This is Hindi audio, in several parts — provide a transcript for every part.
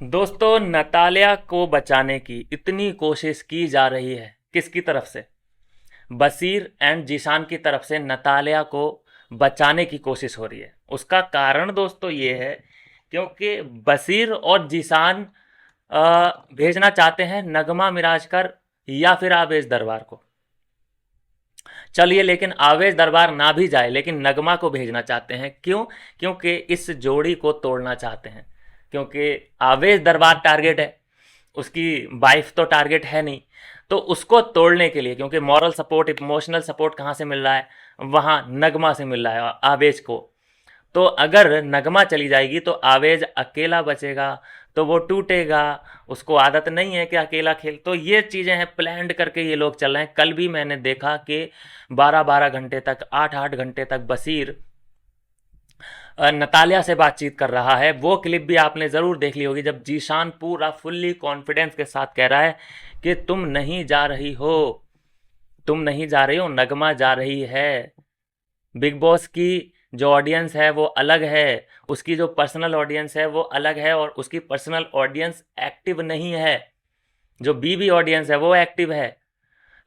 दोस्तों, नतालिया को बचाने की इतनी कोशिश की जा रही है। किसकी तरफ से? बशीर एंड जीशान की तरफ से नतालिया को बचाने की कोशिश हो रही है। उसका कारण दोस्तों ये है क्योंकि बशीर और जीशान भेजना चाहते हैं नगमा मिराजकर या फिर आवेश दरबार को। चलिए, लेकिन आवेश दरबार ना भी जाए लेकिन नगमा को भेजना चाहते हैं। क्यों? क्योंकि इस जोड़ी को तोड़ना चाहते हैं। क्योंकि आवेश दरबार टारगेट है, उसकी वाइफ तो टारगेट है नहीं। तो उसको तोड़ने के लिए, क्योंकि मॉरल सपोर्ट, इमोशनल सपोर्ट कहाँ से मिल रहा है? वहाँ नगमा से मिल रहा है, आवेश को। तो अगर नगमा चली जाएगी तो आवेश अकेला बचेगा, तो वो टूटेगा। उसको आदत नहीं है कि अकेला खेल। तो ये चीज़ें हैं, प्लान्ड करके ये लोग चल रहे हैं। कल भी मैंने देखा कि 12-12 घंटे तक, 8-8 घंटे तक बशीर नतालिया से बातचीत कर रहा है। वो क्लिप भी आपने ज़रूर देख ली होगी, जब जीशान पूरा फुल्ली कॉन्फिडेंस के साथ कह रहा है कि तुम नहीं जा रही हो, तुम नहीं जा रही हो, नगमा जा रही है। बिग बॉस की जो ऑडियंस है वो अलग है, उसकी जो पर्सनल ऑडियंस है वो अलग है, और उसकी पर्सनल ऑडियंस एक्टिव नहीं है। जो बीबी ऑडियंस है वो एक्टिव है।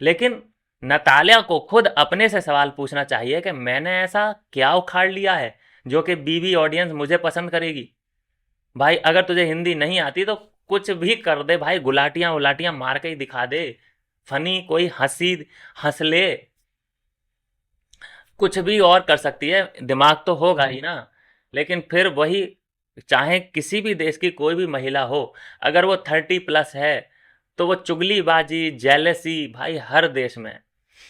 लेकिन नतालिया को खुद अपने से सवाल पूछना चाहिए कि मैंने ऐसा क्या उखाड़ लिया है जो कि बीबी ऑडियंस मुझे पसंद करेगी। भाई, अगर तुझे हिंदी नहीं आती तो कुछ भी कर दे भाई, गुलाटियां उलाटियां मार के ही दिखा दे। फनी कोई हंसी हंस ले, कुछ भी और कर सकती है, दिमाग तो होगा ही ना। लेकिन फिर वही, चाहे किसी भी देश की कोई भी महिला हो, अगर वो 30+ है तो वो चुगलीबाजी, जेलसी भाई हर देश में है।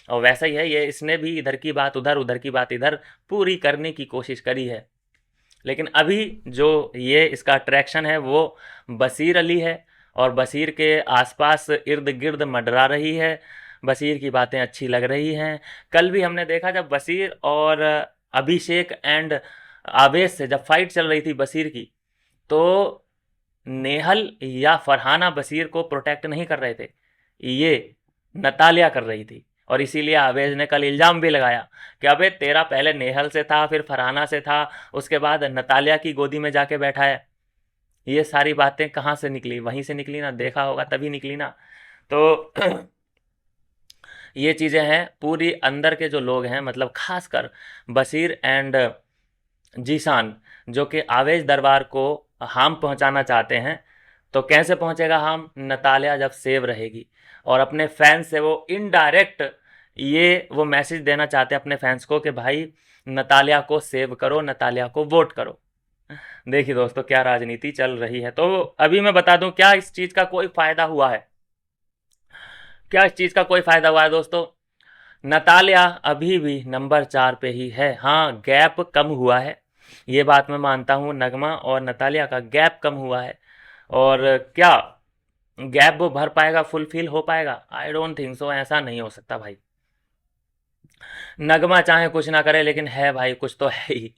और वैसा ही है ये, इसने भी इधर की बात उधर, उधर की बात इधर पूरी करने की कोशिश करी है। लेकिन अभी जो ये इसका अट्रैक्शन है वो बशीर अली है, और बशीर के आसपास इर्द गिर्द मंडरा रही है। बशीर की बातें अच्छी लग रही हैं। कल भी हमने देखा जब बशीर और अभिषेक एंड आवेश से जब फाइट चल रही थी बशीर की, तो नेहल या फरहाना बशीर को प्रोटेक्ट नहीं कर रहे थे, ये नतालिया कर रही थी। और इसीलिए आवेश ने कल इल्ज़ाम भी लगाया कि अबे तेरा पहले नेहल से था, फिर फरहाना से था, उसके बाद नतालिया की गोदी में जाके बैठा है। ये सारी बातें कहाँ से निकली? वहीं से निकली ना, देखा होगा तभी निकली ना। तो ये चीज़ें हैं पूरी, अंदर के जो लोग हैं, मतलब खासकर बशीर एंड जीशान, जो कि आवेश दरबार को हार्म पहुंचाना चाहते हैं। तो कैसे पहुंचेगा हार्म? नतालिया जब सेव रहेगी, और अपने फैंस से वो इनडायरेक्ट ये वो मैसेज देना चाहते हैं अपने फैंस को कि भाई नतालिया को सेव करो, नतालिया को वोट करो। देखिए दोस्तों, क्या राजनीति चल रही है। तो अभी मैं बता दूं, क्या इस चीज़ का कोई फ़ायदा हुआ है? क्या इस चीज़ का कोई फ़ायदा हुआ है दोस्तों? नतालिया अभी भी नंबर 4 पे ही है। हाँ, गैप कम हुआ है, ये बात मैं मानता हूँ। नगमा और नतालिया का गैप कम हुआ है। और क्या गैप वो भर पाएगा, फुलफिल हो पाएगा? I don't think so. ऐसा नहीं हो सकता भाई। नगमा चाहे कुछ ना करे, लेकिन है भाई, कुछ तो है ही।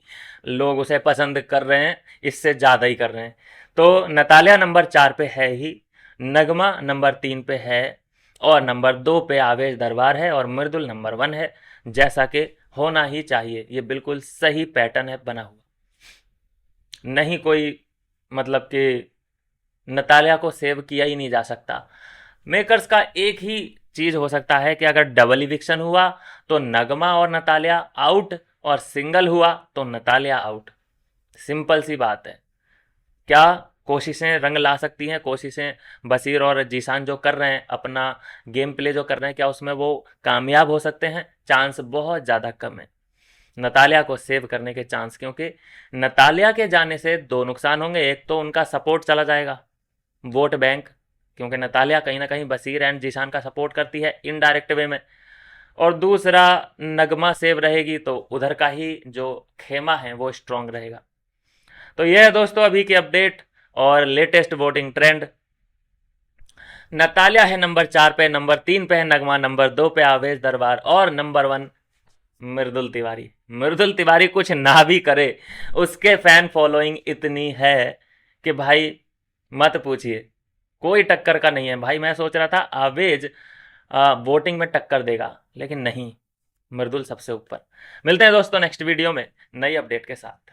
लोग उसे पसंद कर रहे हैं, इससे ज़्यादा ही कर रहे हैं। तो नतालिया नंबर 4 पे है ही, नगमा नंबर 3 पे है, और नंबर 2 पे आवेश दरबार है, और मृदुल नंबर 1 है। जैसा कि होना ही चाहिए, ये बिल्कुल सही पैटर्न है बना हुआ। नहीं कोई, मतलब कि नतालिया को सेव किया ही नहीं जा सकता। मेकर्स का एक ही चीज हो सकता है कि अगर डबल इविक्शन हुआ तो नगमा और नतालिया आउट, और सिंगल हुआ तो नतालिया आउट। सिंपल सी बात है। क्या कोशिशें रंग ला सकती हैं? कोशिशें बशीर और जीशान जो कर रहे हैं, अपना गेम प्ले जो कर रहे हैं, क्या उसमें वो कामयाब हो सकते हैं? चांस बहुत ज़्यादा कम है नतालिया को सेव करने के चांस, क्योंकि नतालिया के जाने से दो नुकसान होंगे। एक तो उनका सपोर्ट चला जाएगा, वोट बैंक, क्योंकि नतालिया कहीं ना कहीं बशीर एंड जीशान का सपोर्ट करती है इनडायरेक्ट वे में। और दूसरा, नगमा सेव रहेगी तो उधर का ही जो खेमा है वो स्ट्रांग रहेगा। तो यह है दोस्तों अभी की अपडेट और लेटेस्ट वोटिंग ट्रेंड। नतालिया है नंबर 4 पे, नंबर 3 पे है नगमा, नंबर 2 पे आवेश दरबार, और नंबर 1 मृदुल तिवारी। मृदुल तिवारी कुछ ना भी करे, उसके फैन फॉलोइंग इतनी है कि भाई मत पूछिए, कोई टक्कर का नहीं है भाई। मैं सोच रहा था आवेज वोटिंग में टक्कर देगा, लेकिन नहीं, मृदुल सबसे ऊपर। मिलते हैं दोस्तों नेक्स्ट वीडियो में नई अपडेट के साथ।